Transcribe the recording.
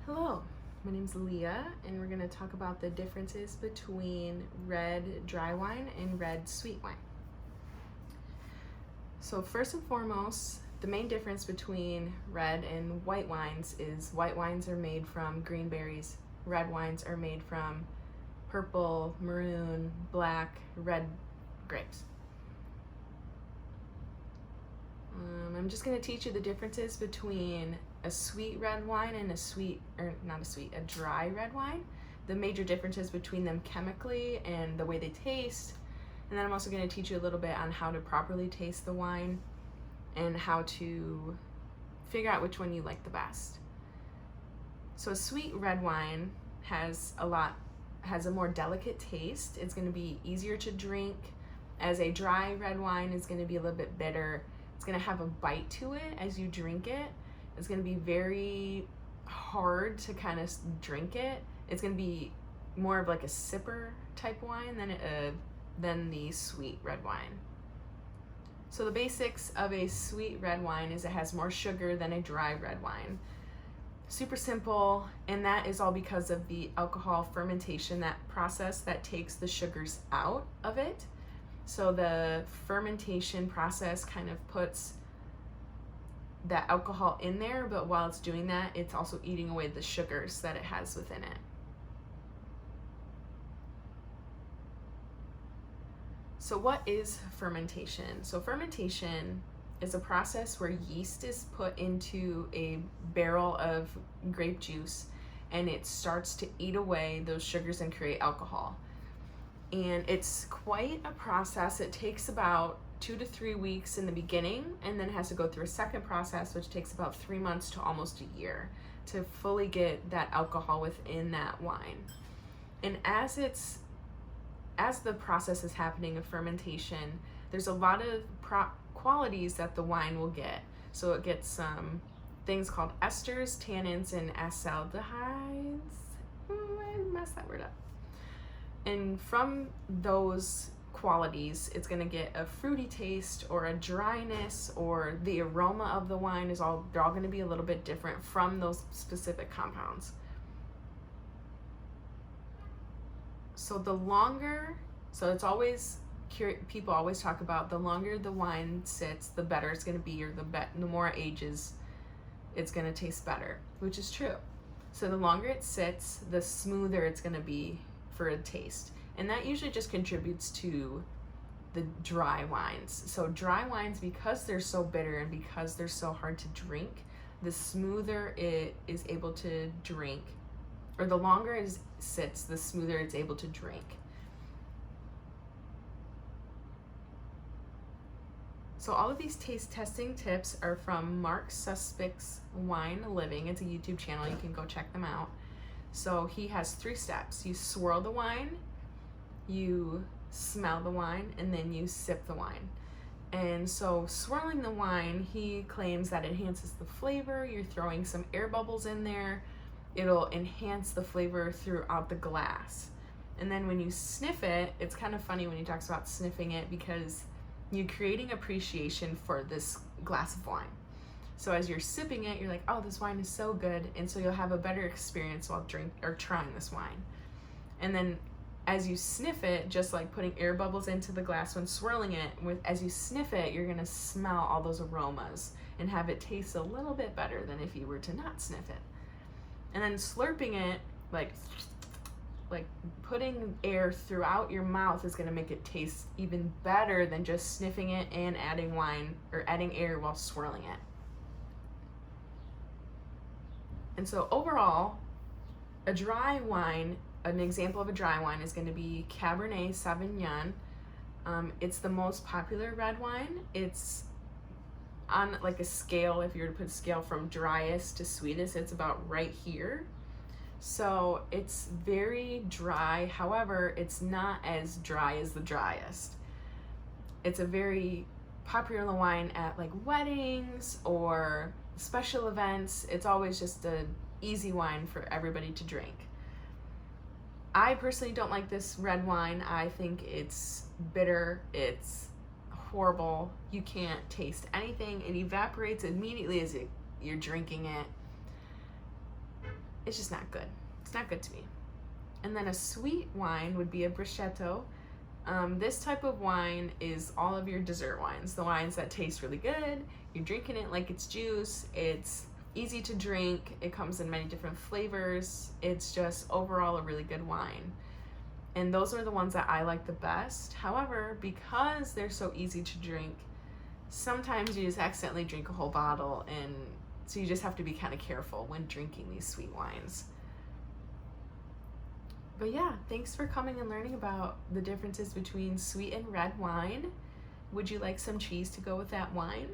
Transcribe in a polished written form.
Hello, my name's Leah, and we're going to talk about the differences between red dry wine and red sweet wine. So first and foremost, the main difference between red and white wines is white wines are made from green berries, red wines are made from purple, maroon, black, red grapes. I'm just going to teach you the differences between a sweet red wine and a dry red wine. The major differences between them chemically and the way they taste. And then I'm also going to teach you a little bit on how to properly taste the wine and how to figure out which one you like the best. So a sweet red wine has a more delicate taste. It's going to be easier to drink, as a dry red wine is going to be a little bit bitter. It's going to have a bite to it as you drink it. It's going to be very hard to kind of drink it. It's going to be more of like a sipper type wine than the sweet red wine. So the basics of a sweet red wine is it has more sugar than a dry red wine. Super simple, and that is all because of the alcohol fermentation, that process that takes the sugars out of it. So the fermentation process kind of puts that alcohol in there, but while it's doing that, it's also eating away the sugars that it has within it. So what is fermentation? So fermentation is a process where yeast is put into a barrel of grape juice and it starts to eat away those sugars and create alcohol. And it's quite a process. It takes about 2 to 3 weeks in the beginning, and then has to go through a second process, which takes about 3 months to almost a year to fully get that alcohol within that wine. And as the process is happening of fermentation, there's a lot of qualities that the wine will get. So it gets some things called esters, tannins, and acetaldehydes. I messed that word up. And from those qualities, it's going to get a fruity taste or a dryness, or the aroma of the wine they're all going to be a little bit different from those specific compounds. So it's always, people always talk about the longer the wine sits, the better it's going to be, or the more it ages, it's going to taste better, which is true. So the longer it sits, the smoother it's going to be for a taste. And that usually just contributes to the dry wines. So dry wines, because they're so bitter and because they're so hard to drink, the smoother it is able to drink, or the longer it sits, the smoother it's able to drink. So all of these taste testing tips are from Mark Suspick's Wine Living. It's a YouTube channel. You can go check them out. So he has 3 steps. You swirl the wine, you smell the wine, and then you sip the wine. And so swirling the wine, he claims that enhances the flavor. You're throwing some air bubbles in there. It'll enhance the flavor throughout the glass. And then when you sniff it, it's kind of funny when he talks about sniffing it, because you're creating appreciation for this glass of wine. So as you're sipping it, you're like, oh, this wine is so good. And so you'll have a better experience while trying this wine. And then as you sniff it, just like putting air bubbles into the glass when swirling it, as you sniff it, you're gonna smell all those aromas and have it taste a little bit better than if you were to not sniff it. And then slurping it, like putting air throughout your mouth, is gonna make it taste even better than just sniffing it and adding wine or adding air while swirling it. And so overall, a dry wine, an example of a dry wine is going to be Cabernet Sauvignon. It's the most popular red wine. It's on like a scale, if you were to put a scale from driest to sweetest, it's about right here. So it's very dry. However, it's not as dry as the driest. It's a very popular wine at like weddings or special events. It's always just an easy wine for everybody to drink. I personally don't like this red wine. I think it's bitter. It's horrible. You can't taste anything. It evaporates immediately as you're drinking it. it's just not good. It's not good to me. And then a sweet wine would be a Brichetto. This type of wine is all of your dessert wines, the wines that taste really good. You're drinking it like it's juice. It's easy to drink. It comes in many different flavors. It's just overall a really good wine. And those are the ones that I like the best. However, because they're so easy to drink, sometimes you just accidentally drink a whole bottle, and so you just have to be kind of careful when drinking these sweet wines. But yeah, thanks for coming and learning about the differences between sweet and red wine. Would you like some cheese to go with that wine?